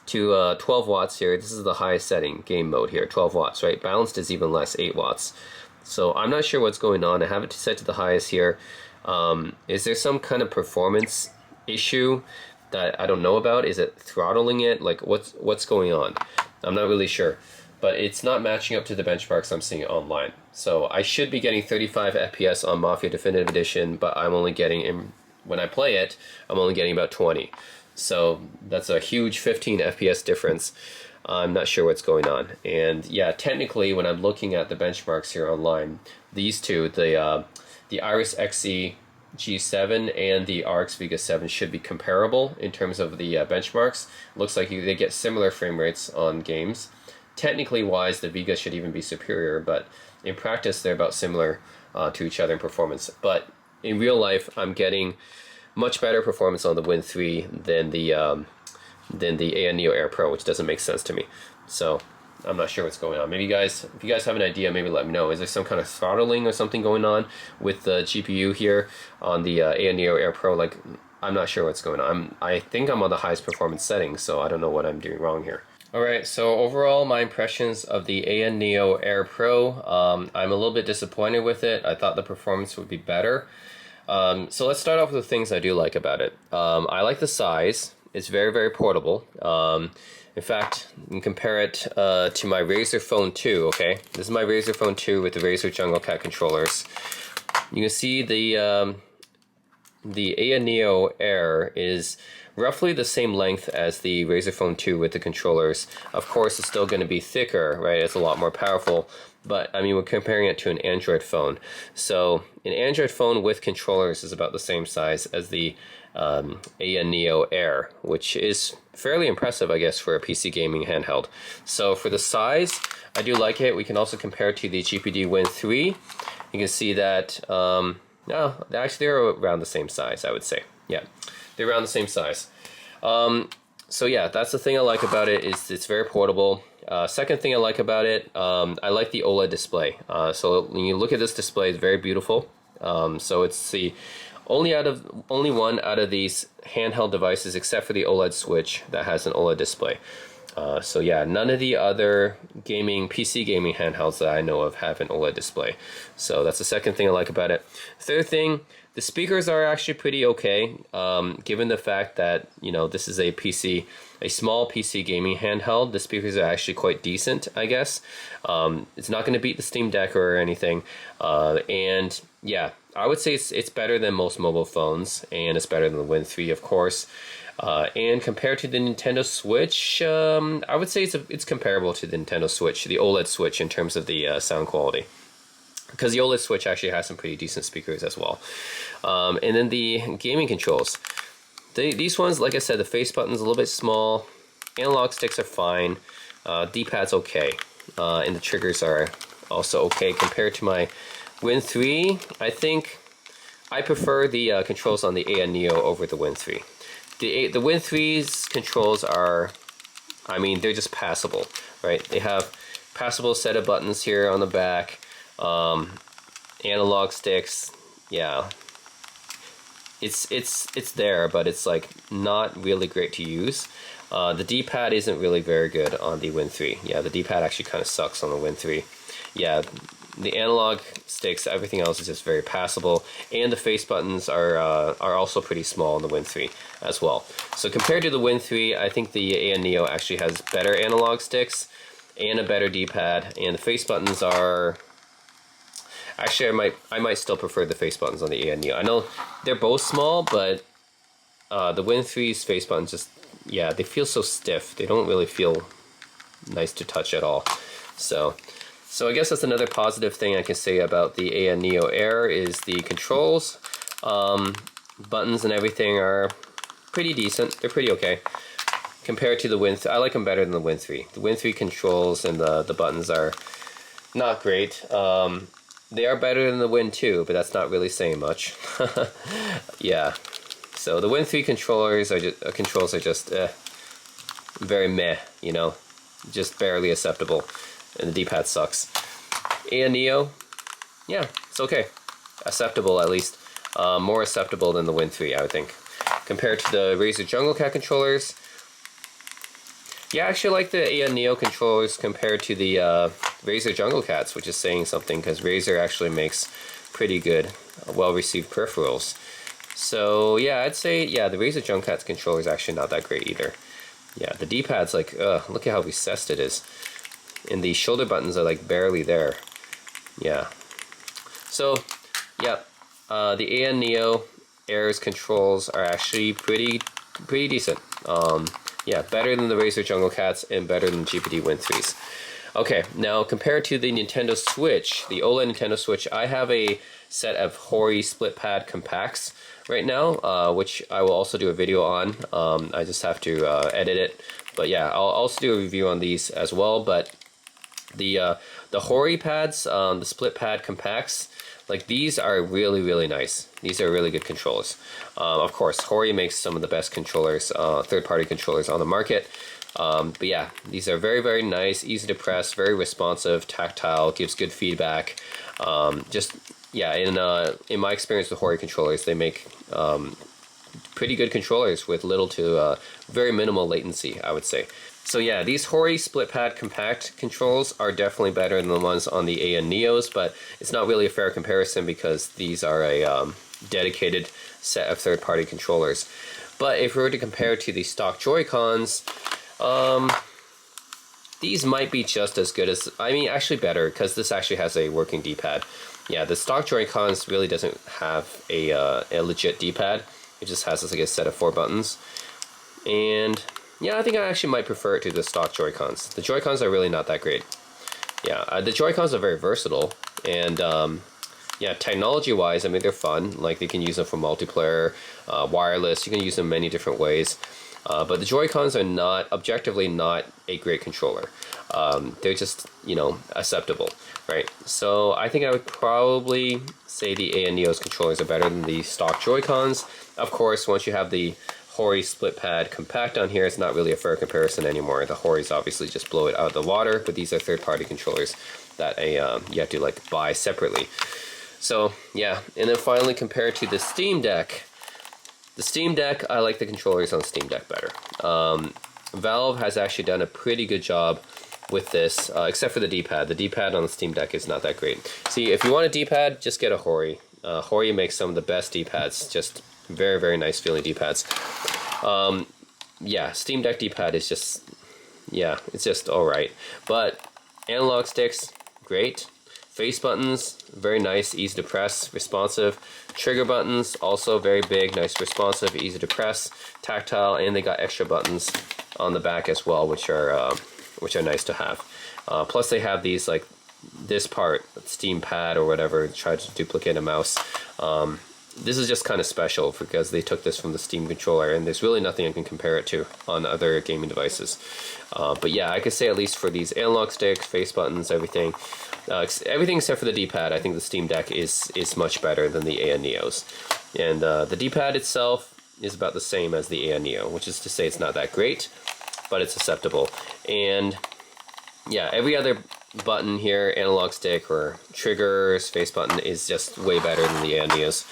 to 12 watts here. This is the highest setting, game mode here, 12 watts, right? Balanced is even less, 8 watts. So I'm not sure what's going on. I have it set to the highest here. Is there some kind of performance issue that I don't know about? Is it throttling it? Like, what's going on? I'm not really sure. But it's not matching up to the benchmarks I'm seeing online. So I should be getting 35 FPS on Mafia Definitive Edition, but I'm only getting, when I play it, I'm only getting about 20. So that's a huge 15 FPS difference. I'm not sure what's going on. And yeah, technically, when I'm looking at the benchmarks here online, these two, the Iris Xe G7 and the RX Vega 7 should be comparable in terms of the benchmarks. Looks like they get similar frame rates on games. Technically wise, the Vega should even be superior, but in practice, they're about similar to each other in performance. But in real life, I'm getting much better performance on the Win 3 than the AYANEO Air Pro, which doesn't make sense to me. So I'm not sure what's going on. Maybe if you guys have an idea, maybe let me know. Is there some kind of throttling or something going on with the GPU here on the AYANEO Air Pro? Like, I'm not sure what's going on. I think I'm on the highest performance setting, so I don't know what I'm doing wrong here. Alright, so overall, my impressions of the AYANEO Air Pro, I'm a little bit disappointed with it. I thought the performance would be better. So let's start off with the things I do like about it. I like the size. It's very, very portable. In fact, you can compare it to my Razer Phone 2, okay? This is my Razer Phone 2 with the Razer Jungle Cat controllers. You can see the AYANEO Air is roughly the same length as the Razer Phone 2 with the controllers. Of course, it's still going to be thicker, right? It's a lot more powerful, but I mean, we're comparing it to an Android phone. So an Android phone with controllers is about the same size as the AYANEO Air, which is fairly impressive, I guess, for a PC gaming handheld. So for the size, I do like it. We can also compare it to the GPD Win 3. You can see that, no, actually they're around the same size, I would say. Yeah, they're around the same size. So yeah, that's the thing I like about it, is it's very portable. Second thing I like about it, I like the OLED display. So when you look at this display, it's very beautiful. So it's the only one out of these handheld devices, except for the OLED Switch, that has an OLED display. So yeah, none of the other PC gaming handhelds that I know of have an OLED display. So that's the second thing I like about it. Third thing, the speakers are actually pretty okay, given the fact that, you know, this is a small PC gaming handheld. The speakers are actually quite decent, I guess. It's not going to beat the Steam Deck or anything. And yeah, I would say it's better than most mobile phones, and it's better than the Win 3, of course. And compared to the Nintendo Switch, I would say it's comparable to the Nintendo Switch, the OLED Switch, in terms of the sound quality. Because the OLED Switch actually has some pretty decent speakers as well. And then the gaming controls. These ones, like I said, the face button's a little bit small. Analog sticks are fine. D-pad's okay. And the triggers are also okay. Compared to my Win 3, I think I prefer the controls on the AYANEO over the Win 3. The Win 3's controls are, I mean, they're just passable, right? They have passable set of buttons here on the back. Analog sticks, yeah. It's there, but it's like not really great to use. The D-pad isn't really very good on the Win 3. Yeah, the D-pad actually kind of sucks on the Win 3. Yeah, the analog sticks, everything else is just very passable, and the face buttons are also pretty small on the Win 3 as well. So compared to the Win 3, I think the AYANEO actually has better analog sticks and a better D-pad, and the face buttons are... Actually, I might still prefer the face buttons on the AYANEO. I know they're both small, but the Win 3's face buttons just, yeah, they feel so stiff. They don't really feel nice to touch at all. So I guess that's another positive thing I can say about the AYANEO Air is the controls. Buttons and everything are pretty decent. They're pretty okay. Compared to the Win 3, I like them better than the Win 3. The Win 3 controls and the buttons are not great. They are better than the Win 2, but that's not really saying much. Yeah. So the Win 3 controls are just very meh, you know, just barely acceptable, and the D-pad sucks. AYANEO, yeah, it's okay, acceptable at least, more acceptable than the Win 3, I would think. Compared to the Razer Jungle Cat controllers, yeah, I actually like the AYANEO controllers compared to the Razer Jungle Cats, which is saying something because Razer actually makes pretty good, well-received peripherals. So yeah, I'd say, yeah, the Razer Jungle Cats controller is actually not that great either. Yeah, the D-pad's like, look at how recessed it is. And the shoulder buttons are like barely there. Yeah. So, yeah, the AYANEO Air's controls are actually pretty decent. Yeah, better than the Razer Jungle Cats and better than GPD Win 3s. Okay, now compared to the Nintendo Switch, the OLED Nintendo Switch, I have a set of Hori split pad compacts right now, which I will also do a video on. I just have to edit it. But yeah, I'll also do a review on these as well. But the Hori pads, the split pad compacts, like these are really nice. These are really good controllers. Of course, Hori makes some of the best controllers, third-party controllers on the market. But yeah, these are very nice, easy to press, very responsive, tactile, gives good feedback. Just yeah, in my experience with Hori controllers, they make pretty good controllers with little to very minimal latency, I would say. So yeah, these Hori split pad compact controls are definitely better than the ones on the AYANEOs, but it's not really a fair comparison because these are a dedicated set of third-party controllers. But if we were to compare to the stock Joy-Cons, these might be just as good as, I mean, actually better, because this actually has a working D-pad. Yeah, the stock Joy-Cons really doesn't have a legit D-pad. It just has like a set of 4 buttons. And yeah, I think I actually might prefer it to the stock Joy-Cons. The Joy-Cons are really not that great. Yeah, the Joy-Cons are very versatile, and yeah, technology-wise, I mean, they're fun. Like, you can use them for multiplayer, wireless. You can use them many different ways. But the Joy-Cons are not, objectively not a great controller. They're just, you know, acceptable, right? So I think I would probably say the AYANEO's controllers are better than the stock Joy-Cons. Of course, once you have the Hori split pad compact on here. It's not really a fair comparison anymore. The Hori's obviously just blow it out of the water, but these are third-party controllers that you have to like buy separately. So yeah, and then finally compared to the Steam Deck. The Steam Deck, I like the controllers on Steam Deck better. Valve has actually done a pretty good job with this, except for the D-pad. The D-pad on the Steam Deck is not that great. See, if you want a D-pad, just get a Hori. Hori makes some of the best D-pads, just very, very nice feeling D-pads. Yeah, Steam Deck D-pad is just, yeah, it's just alright. But analog sticks, great. Face buttons, very nice, easy to press, responsive. Trigger buttons, also very big, nice, responsive, easy to press, tactile, and they got extra buttons on the back as well, which are nice to have. Plus they have these, like this part, Steam Pad or whatever, try to duplicate a mouse. This is just kind of special because they took this from the Steam controller, and there's really nothing I can compare it to on other gaming devices. But yeah, I could say at least for these analog sticks, face buttons, everything except for the D-pad, I think the Steam Deck is much better than the AYANEOs. And the D-pad itself is about the same as the AYANEO, which is to say it's not that great, but it's acceptable. And yeah, every other button here, analog stick or triggers, face button, is just way better than the AYANEOs.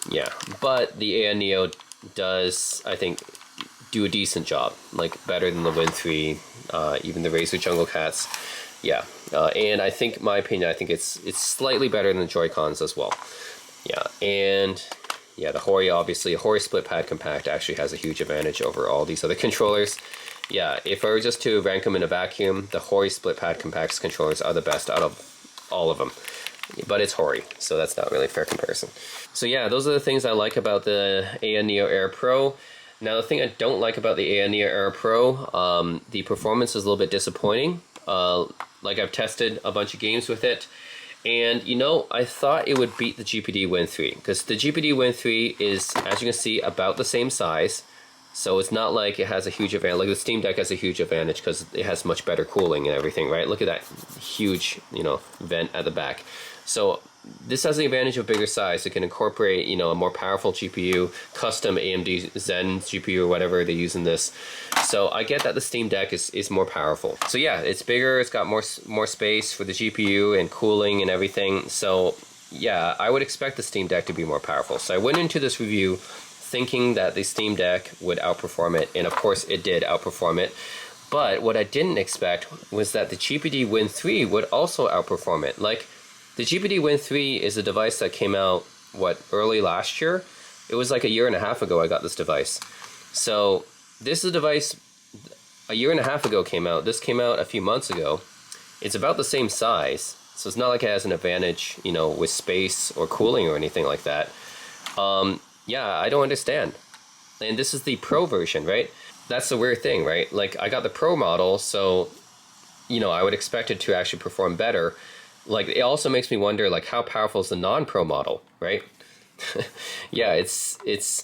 Yeah, but the AYANEO does, I think, do a decent job, like better than the Win 3, even the Razer Jungle Cats. Yeah, and I think, my opinion, I think it's slightly better than the Joy-Cons as well. Yeah, and yeah, the Hori, obviously, Hori Split Pad Compact actually has a huge advantage over all these other controllers. Yeah, if I were just to rank them in a vacuum, the Hori Split Pad Compact controllers are the best out of all of them. But it's Hori, so that's not really a fair comparison. So yeah, those are the things I like about the AYANEO Air Pro. Now, the thing I don't like about the AYANEO Air Pro, the performance is a little bit disappointing. Like, I've tested a bunch of games with it, and you know, I thought it would beat the GPD Win 3, because the GPD Win 3 is, as you can see, about the same size. So it's not like it has a huge advantage. Like the Steam Deck has a huge advantage because it has much better cooling and everything, right? Look at that huge, you know, vent at the back. So this has the advantage of bigger size. It can incorporate, you know, a more powerful GPU, custom AMD Zen GPU or whatever they use in this. So I get that the Steam Deck is more powerful. So yeah, it's bigger. It's got more space for the GPU and cooling and everything. So yeah, I would expect the Steam Deck to be more powerful. So I went into this review thinking that the Steam Deck would outperform it, and of course it did outperform it. But what I didn't expect was that the GPD Win 3 would also outperform it. Like, the GPD Win 3 is a device that came out, what, early last year? It was like a year and a half ago I got this device. So this is a device a year and a half ago came out. This came out a few months ago. It's about the same size, so it's not like it has an advantage, you know, with space or cooling or anything like that. Yeah, I don't understand. And this is the Pro version, right? That's the weird thing, right? Like, I got the Pro model, so, you know, I would expect it to actually perform better. Like, it also makes me wonder, like, how powerful is the non-Pro model, right? Yeah, it's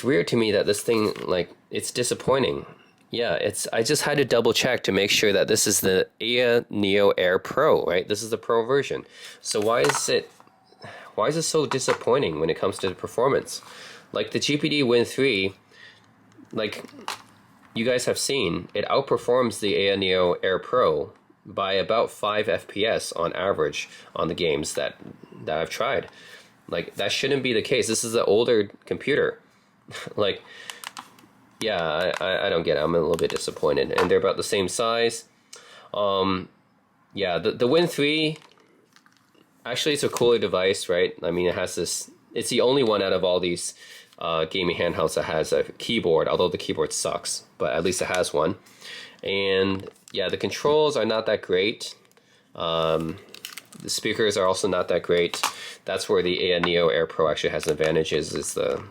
weird to me that this thing, like, it's disappointing. Yeah, I just had to double check to make sure that this is the AYANEO Air Pro, right? This is the Pro version. So why is it so disappointing when it comes to performance? Like the GPD Win 3, like you guys have seen, it outperforms the AYANEO Air Pro by about 5 FPS on average on the games that I've tried. Like, that shouldn't be the case. This is an older computer. Like, yeah, I don't get it. I'm a little bit disappointed. And they're about the same size. Yeah, the Win 3, actually it's a cooler device, right? I mean, it has this, it's the only one out of all these gaming handhelds that has a keyboard, although the keyboard sucks, but at least it has one. And yeah, the controls are not that great. The speakers are also not that great. That's where the AYANEO Air Pro actually has advantages, is the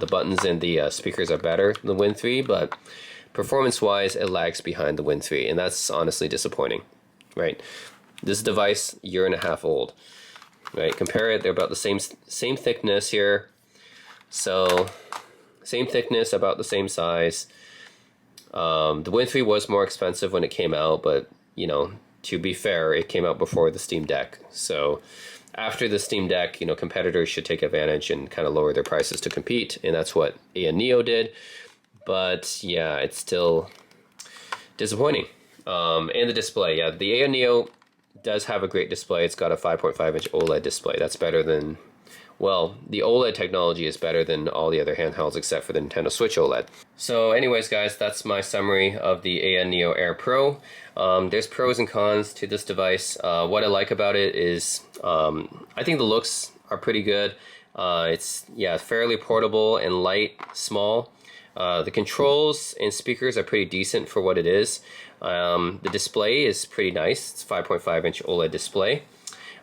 buttons and the speakers are better than the Win 3, but performance-wise, it lags behind the Win 3, and that's honestly disappointing, right? This device, year and a half old, right? Compare it, they're about the same thickness here. So, same thickness, about the same size. The Win 3 was more expensive when it came out, but, you know, to be fair, it came out before the Steam Deck. So, after the Steam Deck, you know, competitors should take advantage and kind of lower their prices to compete, and that's what AYANEO did. But yeah, it's still disappointing. And the display, yeah, the AYANEO does have a great display. It's got a 5.5-inch OLED display. That's better than, well, the OLED technology is better than all the other handhelds except for the Nintendo Switch OLED. So anyways, guys, that's my summary of the AYANEO Air Pro. There's pros and cons to this device. What I like about it is I think the looks are pretty good. It's, yeah, fairly portable and light, small. The controls and speakers are pretty decent for what it is. The display is pretty nice. It's a 5.5-inch OLED display.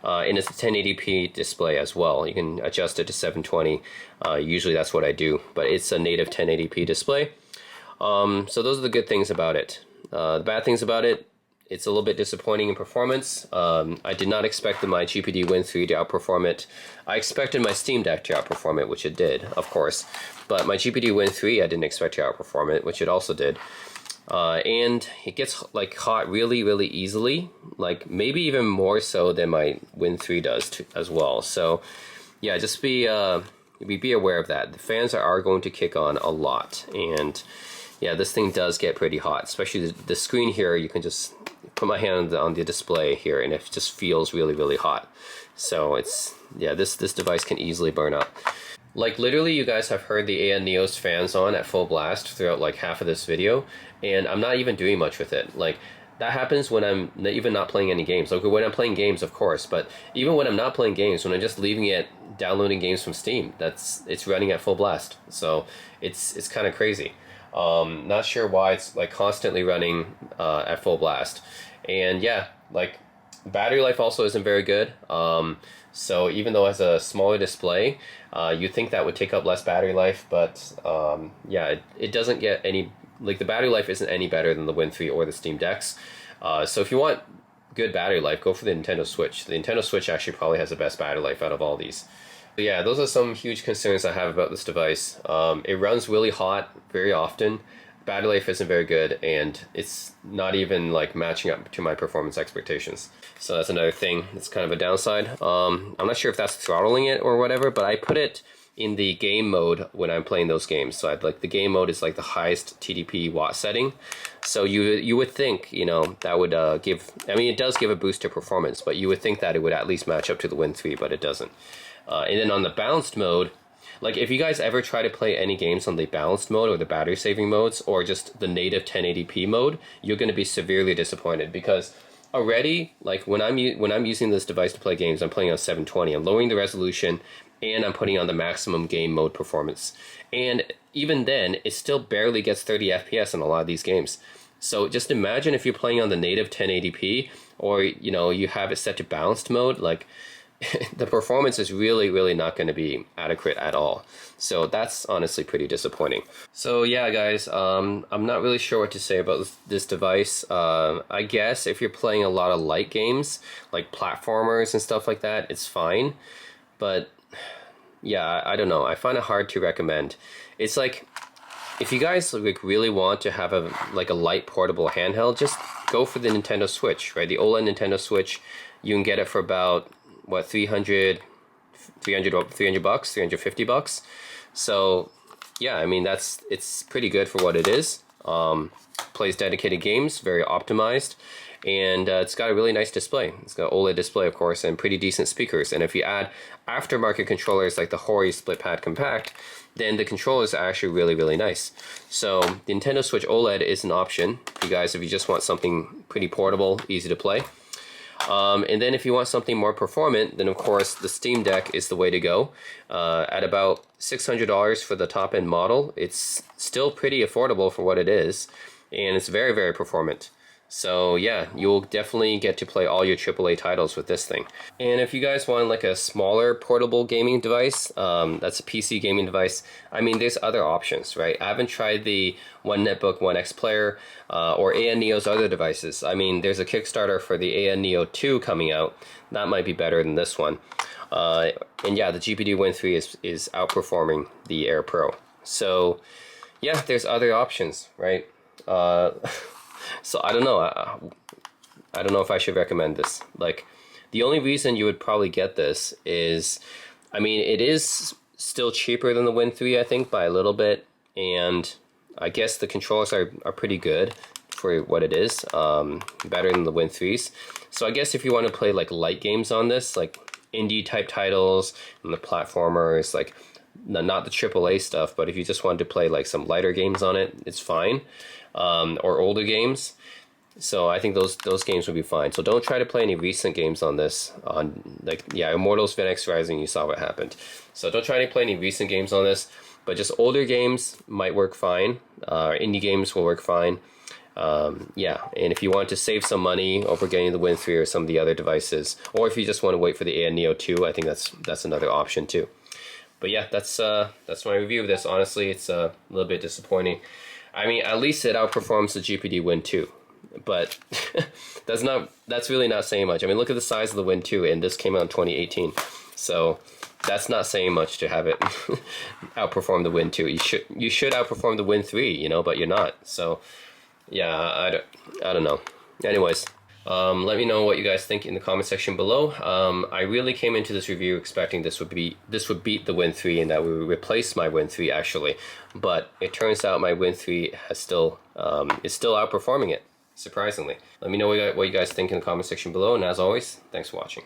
And it's a 1080p display as well. You can adjust it to 720. Usually that's what I do, but it's a native 1080p display. So those are the good things about it. The bad things about it, it's a little bit disappointing in performance. I did not expect my GPD Win 3 to outperform it. I expected my Steam Deck to outperform it, which it did, of course. But my GPD Win 3, I didn't expect to outperform it, which it also did. And it gets like hot really, really easily, like maybe even more so than my Win 3 does as well. So yeah, just be aware of that. The fans are going to kick on a lot, and yeah, this thing does get pretty hot, especially the screen here. You can just put my hand on the display here and it just feels really, really hot. So it's, yeah, this device can easily burn up. Like literally, you guys have heard the AYANEO's fans on at full blast throughout like half of this video, and I'm not even doing much with it. Like that happens when I'm even not playing any games. Like when I'm playing games, of course, but even when I'm not playing games, when I'm just leaving it downloading games from Steam, it's running at full blast. So it's kind of crazy. Not sure why it's like constantly running at full blast. And yeah, like battery life also isn't very good. So even though it has a smaller display, you'd think that would take up less battery life, but yeah, it doesn't get any, like the battery life isn't any better than the Win 3 or the Steam Decks. So if you want good battery life, go for the Nintendo Switch. The Nintendo Switch actually probably has the best battery life out of all these. But yeah, those are some huge concerns I have about this device. It runs really hot very often. Battery life isn't very good, and it's not even like matching up to my performance expectations. So that's another thing. It's kind of a downside. I'm not sure if that's throttling it or whatever, but I put it in the game mode when I'm playing those games. So I'd like the game mode is like the highest TDP watt setting. So you would think, you know, that would give, I mean, it does give a boost to performance, but you would think that it would at least match up to the Win 3, but it doesn't. And then on the balanced mode, like if you guys ever try to play any games on the balanced mode or the battery saving modes or just the native 1080p mode, you're going to be severely disappointed, because already, like when I'm using this device to play games, I'm playing on 720. I'm lowering the resolution and I'm putting on the maximum game mode performance. And even then, it still barely gets 30 FPS in a lot of these games. So just imagine if you're playing on the native 1080p, or you know, you have it set to balanced mode, like the performance is really, really not going to be adequate at all. So that's honestly pretty disappointing. So yeah, guys, I'm not really sure what to say about this device. I guess if you're playing a lot of light games, like platformers and stuff like that, it's fine. But yeah, I don't know. I find it hard to recommend. It's like, if you guys like really want to have a light portable handheld, just go for the Nintendo Switch, right? The OLED Nintendo Switch, you can get it for about what, 300 bucks, 350 bucks. So yeah, I mean, it's pretty good for what it is. Plays dedicated games, very optimized, and it's got a really nice display. It's got OLED display, of course, and pretty decent speakers. And if you add aftermarket controllers like the Hori Split Pad Compact, then the controllers are actually really, really nice. So the Nintendo Switch OLED is an option, you guys, if you just want something pretty portable, easy to play. And then if you want something more performant, then of course the Steam Deck is the way to go. At about $600 for the top end model, it's still pretty affordable for what it is, and it's very, very performant. So yeah, you'll definitely get to play all your AAA titles with this thing. And if you guys want like a smaller portable gaming device, that's a PC gaming device, I mean, there's other options, right? I haven't tried the One Netbook One X player or AYANEO's other devices. I mean, there's a Kickstarter for the AYANEO 2 coming out. That might be better than this one. And yeah, the GPD Win 3 is outperforming the Air Pro. So yeah, there's other options, right? So I don't know. I don't know if I should recommend this. Like, The only reason you would probably get this is, I mean, it is still cheaper than the Win 3, I think, by a little bit, and I guess the controllers are pretty good for what it is, better than the Win 3s. So I guess if you want to play like light games on this, like indie type titles and the platformers, like not the AAA stuff, but if you just wanted to play like some lighter games on it, it's fine, or older games. So I think those games would be fine. So don't try to play any recent games on this. On like, yeah, Immortals Phoenix Rising, you saw what happened. So don't try to play any recent games on this, but just older games might work fine. Indie games will work fine. Yeah, and if you want to save some money over getting the Win 3 or some of the other devices, or if you just want to wait for the AYANEO 2, I think that's another option too. But yeah, that's my review of this. Honestly, it's a little bit disappointing. I mean, at least it outperforms the GPD Win 2. But that's really not saying much. I mean, look at the size of the Win 2, and this came out in 2018. So that's not saying much to have it outperform the Win 2. You should outperform the Win 3, you know, but you're not. So yeah, I don't know. Anyways, let me know what you guys think in the comment section below. I really came into this review expecting this would beat the Win 3 and that we would replace my Win 3 actually, but it turns out my Win 3 is still outperforming it, surprisingly. Let me know what you guys think in the comment section below, and as always, thanks for watching.